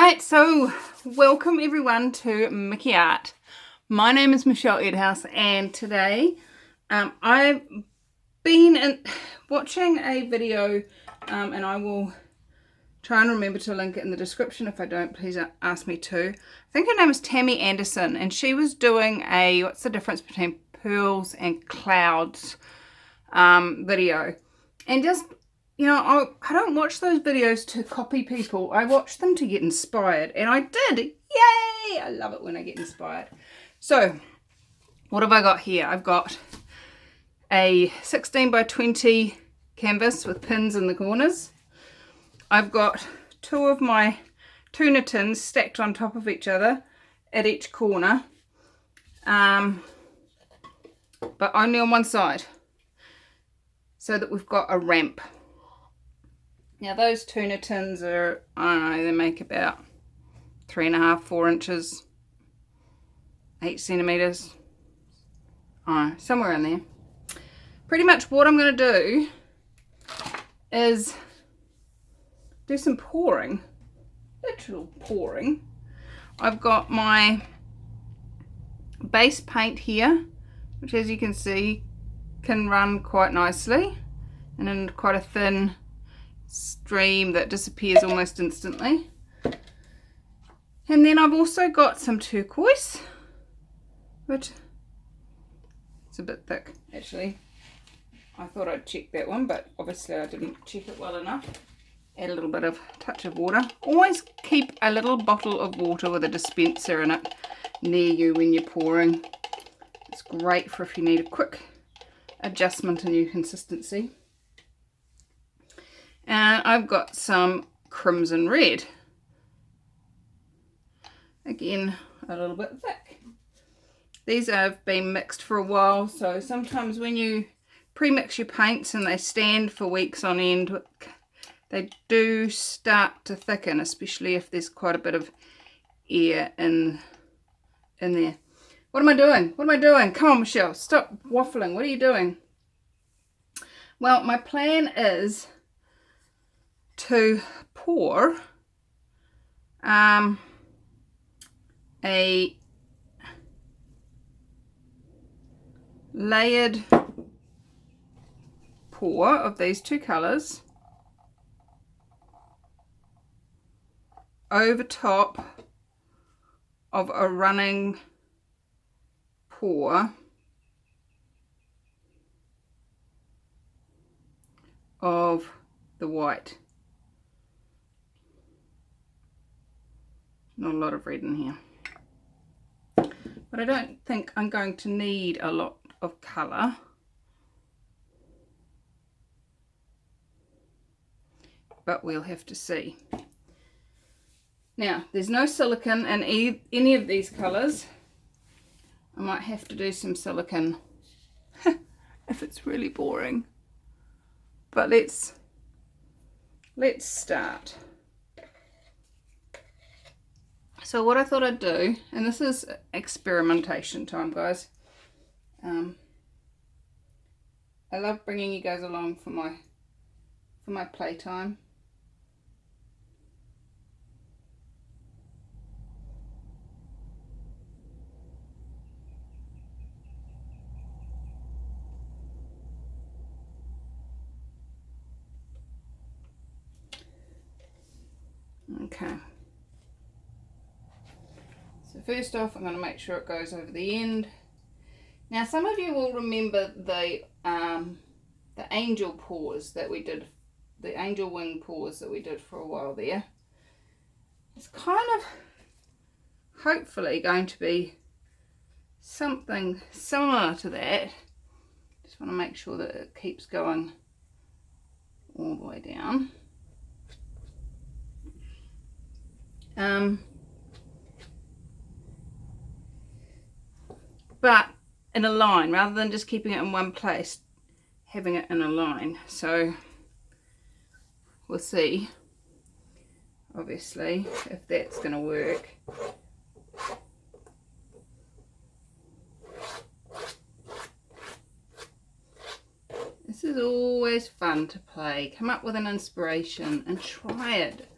Alright, so welcome everyone to Mickey Art. My name is Michelle Edhouse, and today I've been watching a video and I will try and remember to link it in the description. If I don't, please ask me to. I think her name is Tammy Anderson, and she was doing a what's the difference between pearls and clouds video. And just, you know, I don't watch those videos to copy people. I watch them to get inspired, and I did. Yay! I love it when I get inspired. So, what have I got here? I've got a 16 by 20 canvas with pins in the corners. I've got two of my tuna tins stacked on top of each other at each corner, but only on one side, so that we've got a ramp. Now those tuna tins are, I don't know, they make about 3.5, 4 inches, 8 centimeters, somewhere in there. Pretty much what I'm going to do is do some pouring, literal pouring. I've got my base paint here, which as you can see can run quite nicely and in quite a thin stream that disappears almost instantly. And then I've also got some turquoise, which it's a bit thick actually. I thought I'd check that one, but obviously I didn't check it well enough. Add a little bit of touch of water. Always keep a little bottle of water with a dispenser in it near you when you're pouring. It's great for if you need a quick adjustment in your consistency. And I've got some crimson red. Again, a little bit thick. These have been mixed for a while, so sometimes when you pre-mix your paints and they stand for weeks on end, they do start to thicken, especially if there's quite a bit of air in there. What am I doing? What am I doing? Come on, Michelle, stop waffling. What are you doing? Well, my plan is to pour a layered pour of these two colours over top of a running pour of the white. Not a lot of red in here, but I don't think I'm going to need a lot of colour. But we'll have to see. Now, there's no silicone in any of these colours. I might have to do some silicone if it's really boring. But let's start. So what I thought I'd do, and this is experimentation time, guys. I love bringing you guys along for my playtime. Okay. So first off, I'm going to make sure it goes over the end. Now, some of you will remember the angel pours that we did, the angel wing pours that we did for a while there. It's kind of hopefully going to be something similar to that. Just want to make sure that it keeps going all the way down. But in a line, rather than just keeping it in one place, having it in a line. So we'll see, obviously, if that's going to work. This is always fun to play. Come up with an inspiration and try it.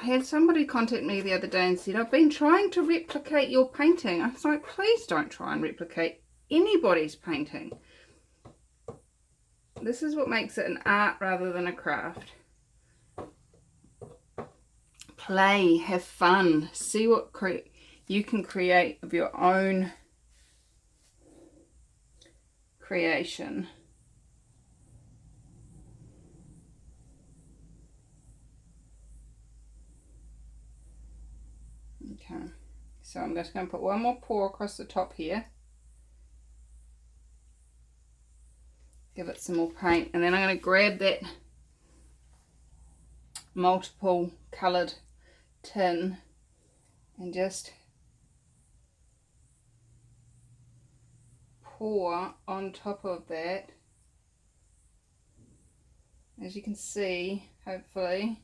I had somebody contact me the other day and said, I've been trying to replicate your painting. I was like, please don't try and replicate anybody's painting. This is what makes it an art rather than a craft. Play, have fun, see what you can create of your own creation. Okay, so I'm just going to put one more pour across the top here. Give it some more paint, and then I'm going to grab that multiple coloured tin and just pour on top of that. As you can see, hopefully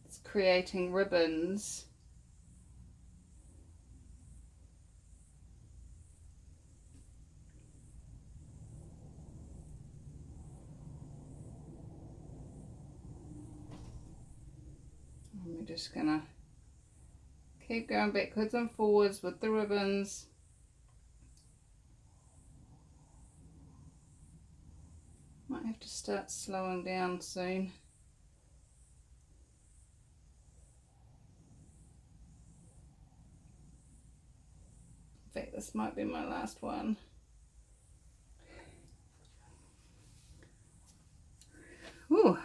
it's creating ribbons. And we're just gonna keep going backwards and forwards with the ribbons. Might have to start slowing down soon. In fact, this might be my last one. Ooh,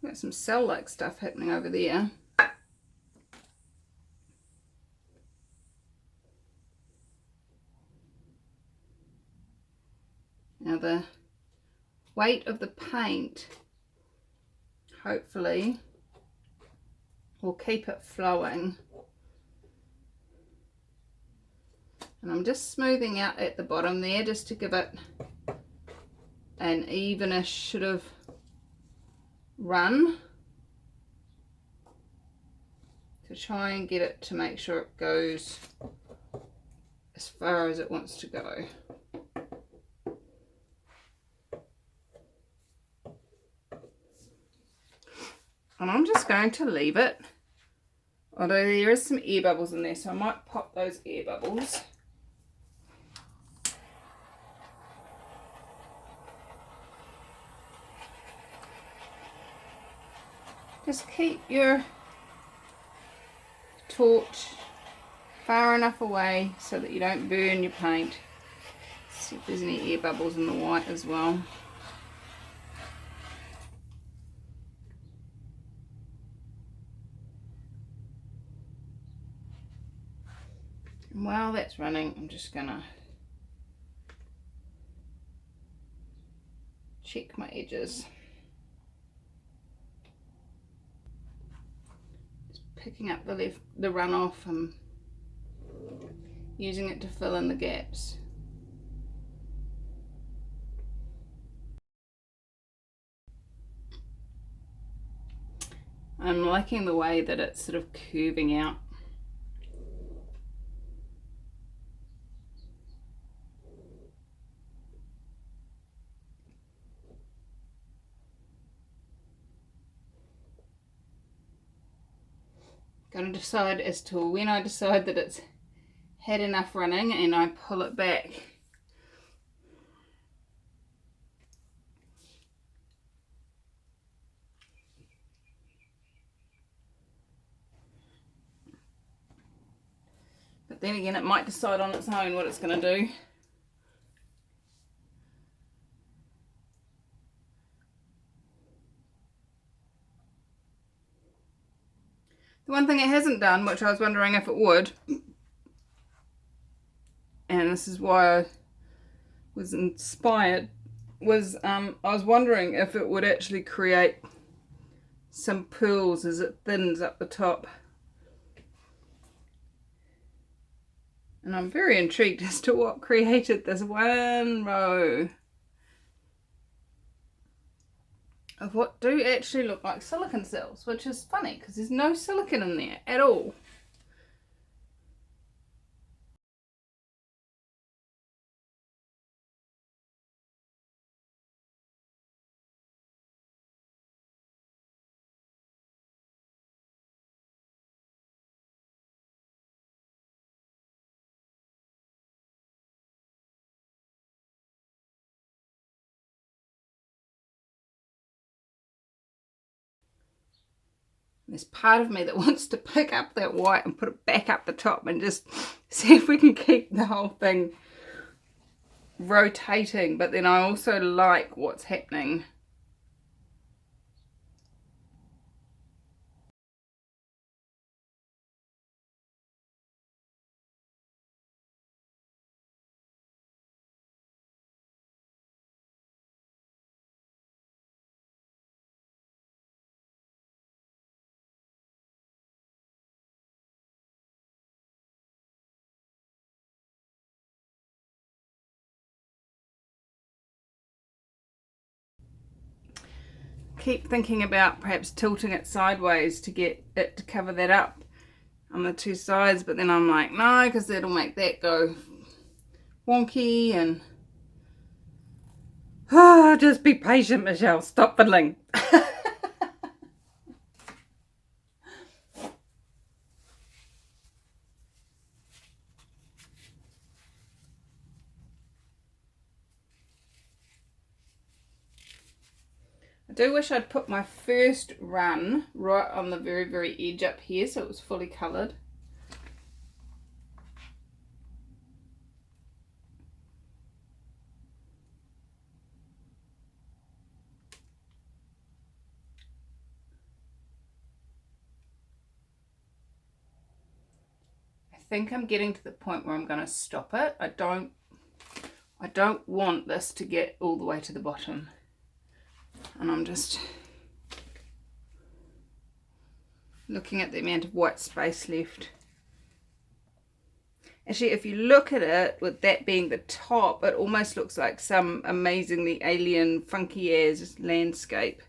got some cell-like stuff happening over there. Now the weight of the paint hopefully will keep it flowing. And I'm just smoothing out at the bottom there just to give it an evenish sort of run, to try and get it to make sure it goes as far as it wants to go. And I'm just going to leave it, although there is some air bubbles in there, so I might pop those air bubbles. Just keep your torch far enough away so that you don't burn your paint. See if there's any air bubbles in the white as well. And while that's running, I'm just gonna check my edges. Picking up the runoff and using it to fill in the gaps. I'm liking the way that it's sort of curving out. Going to decide as to when I decide that it's had enough running and I pull it back. But then again, it might decide on its own what it's going to do. The one thing it hasn't done, which I was wondering if it would, and this is why I was inspired, was I was wondering if it would actually create some pools as it thins up the top. And I'm very intrigued as to what created this one row of what do actually look like silicone cells, which is funny because there's no silicone in there at all. There's part of me that wants to pick up that white and put it back up the top and just see if we can keep the whole thing rotating, but then I also like what's happening. Keep thinking about perhaps tilting it sideways to get it to cover that up on the two sides, but then I'm like, no, because that'll make that go wonky. And just be patient, Michelle, stop fiddling. I do wish I'd put my first run right on the very edge up here so it was fully coloured. I think I'm getting to the point where I'm going to stop it. I don't want this to get all the way to the bottom. And I'm just looking at the amount of white space left. Actually, if you look at it with that being the top, it almost looks like some amazingly alien, funky ass landscape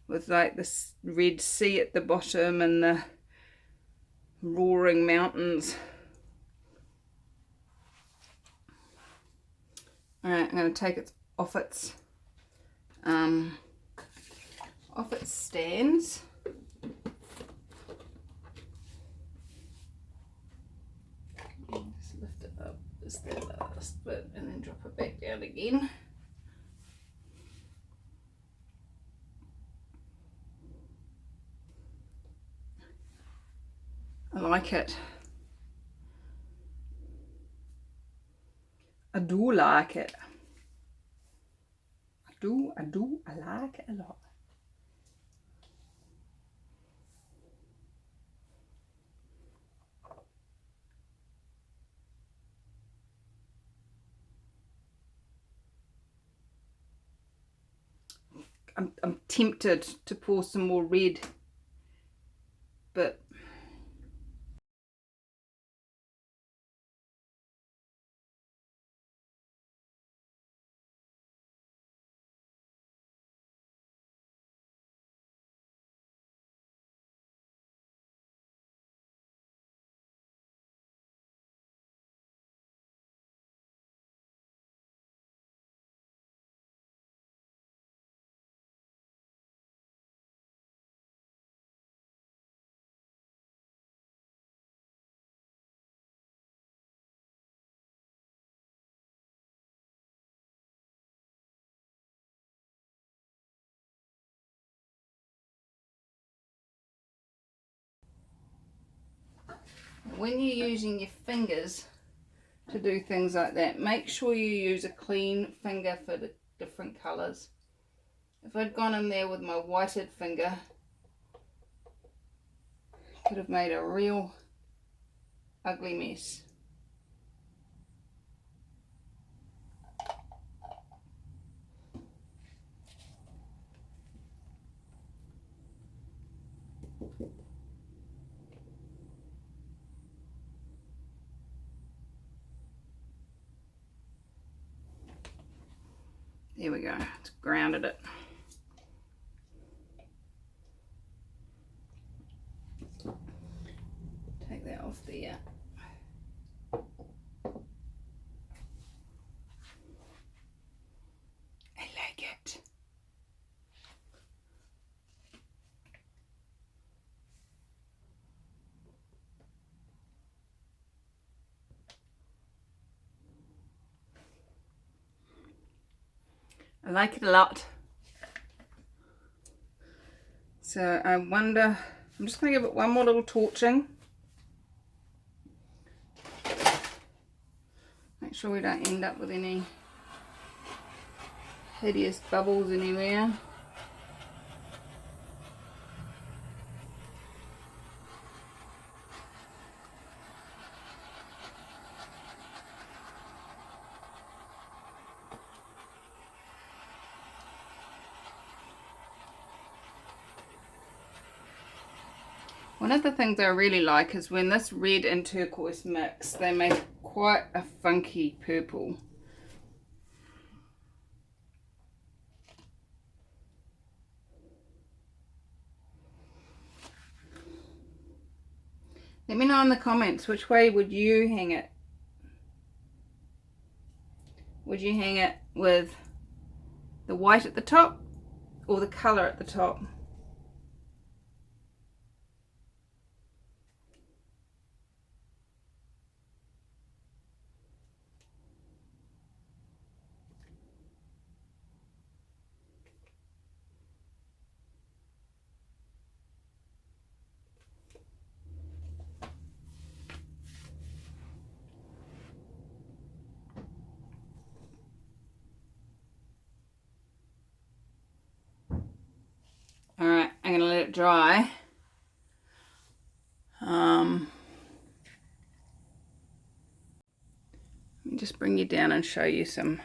with like this red sea at the bottom and the roaring mountains. Alright, I'm going to take it off its stands. Just lift it up just that last bit and then drop it back down again. I like it. I do like it. I like it a lot. I'm tempted to pour some more red, but when you're using your fingers to do things like that, make sure you use a clean finger for the different colours. If I'd gone in there with my whited finger, could have made a real ugly mess. There we go, it's grounded it. Take that off there. I like it. I like it a lot. So I wonder I'm just going to give it one more little torching. Make sure we don't end up with any hideous bubbles anywhere. One of the things I really like is when this red and turquoise mix, they make quite a funky purple. Let me know in the comments, which way would you hang it? Would you hang it with the white at the top or the colour at the top? Alright, I'm going to let it dry. Let me just bring you down and show you some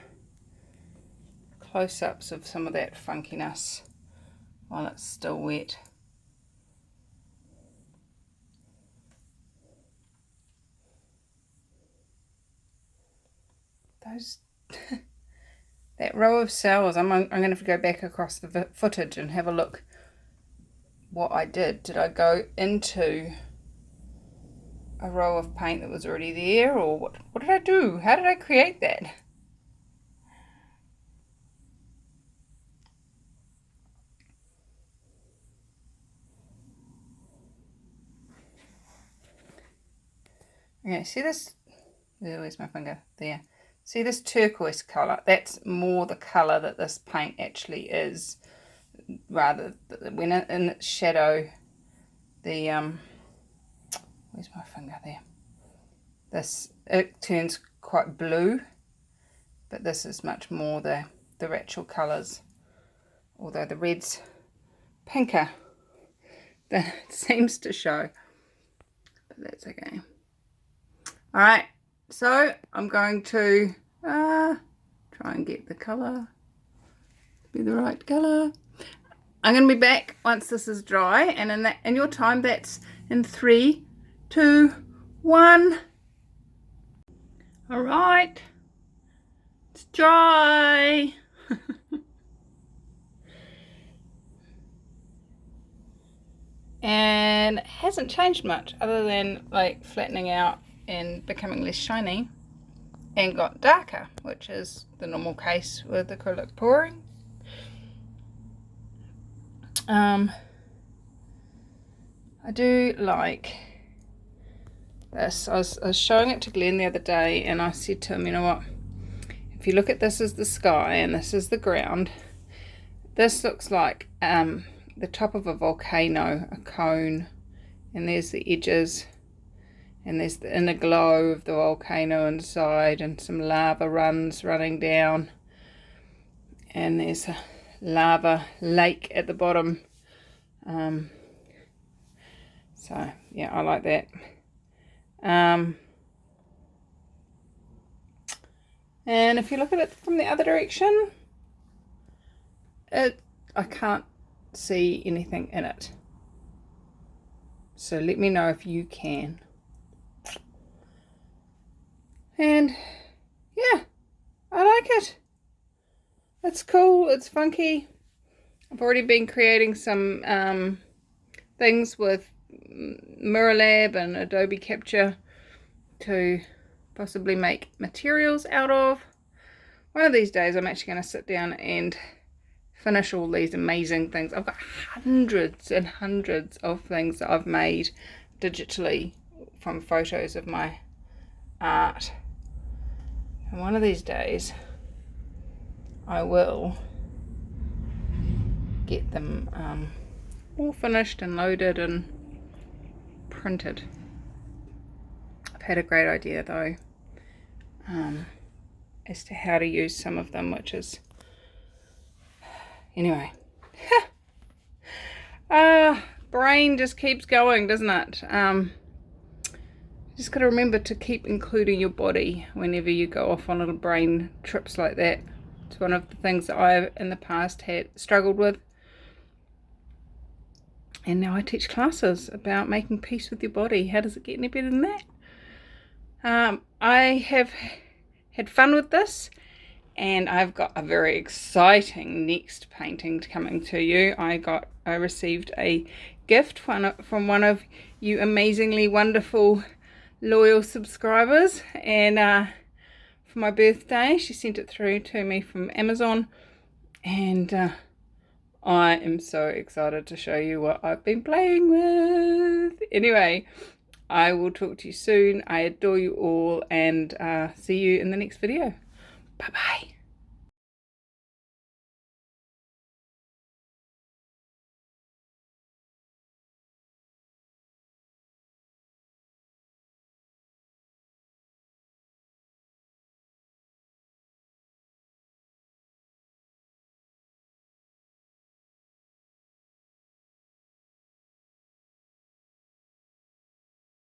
close-ups of some of that funkiness while it's still wet. Those that row of cells, I'm going to have to go back across the footage and have a look what I did. Did I go into a row of paint that was already there, or what did I do? How did I create that? Okay, see this? Where's my finger? There. See this turquoise colour? That's more the colour that this paint actually is. Rather, when in its shadow, the where's my finger? There. It turns quite blue, but this is much more the actual colours. Although the red's pinker than it seems to show, but that's okay. All right, so I'm going to try and get the colour to be the right colour. I'm going to be back once this is dry, and in your time, that's in 3, 2, 1. All right, it's dry. And it hasn't changed much other than like flattening out and becoming less shiny and got darker, which is the normal case with acrylic pouring. I do like this. I was showing it to Glenn the other day, and I said to him, you know what, if you look at this as the sky and this is the ground, this looks like the top of a volcano, a cone, and there's the edges, and there's the inner glow of the volcano inside, and some lava running down, and there's a lava lake at the bottom. So yeah, I like that. And if you look at it from the other direction, I can't see anything in it. So let me know if you can. And yeah, I like it. It's cool, it's funky. I've already been creating some things with MirrorLab and Adobe Capture to possibly make materials out of. One of these days I'm actually going to sit down and finish all these amazing things. I've got hundreds and hundreds of things that I've made digitally from photos of my art. And one of these days I will get them all finished and loaded and printed. I've had a great idea though, as to how to use some of them, which is, anyway. Brain just keeps going, doesn't it? Just got to remember to keep including your body whenever you go off on little brain trips like that. It's one of the things that I've in the past had struggled with. And now I teach classes about making peace with your body. How does it get any better than that? I have had fun with this, and I've got a very exciting next painting coming to you. I received a gift from one of you amazingly wonderful loyal subscribers, and for my birthday she sent it through to me from Amazon, and I am so excited to show you what I've been playing with. Anyway, I will talk to you soon. I adore you all, and see you in the next video. Bye bye.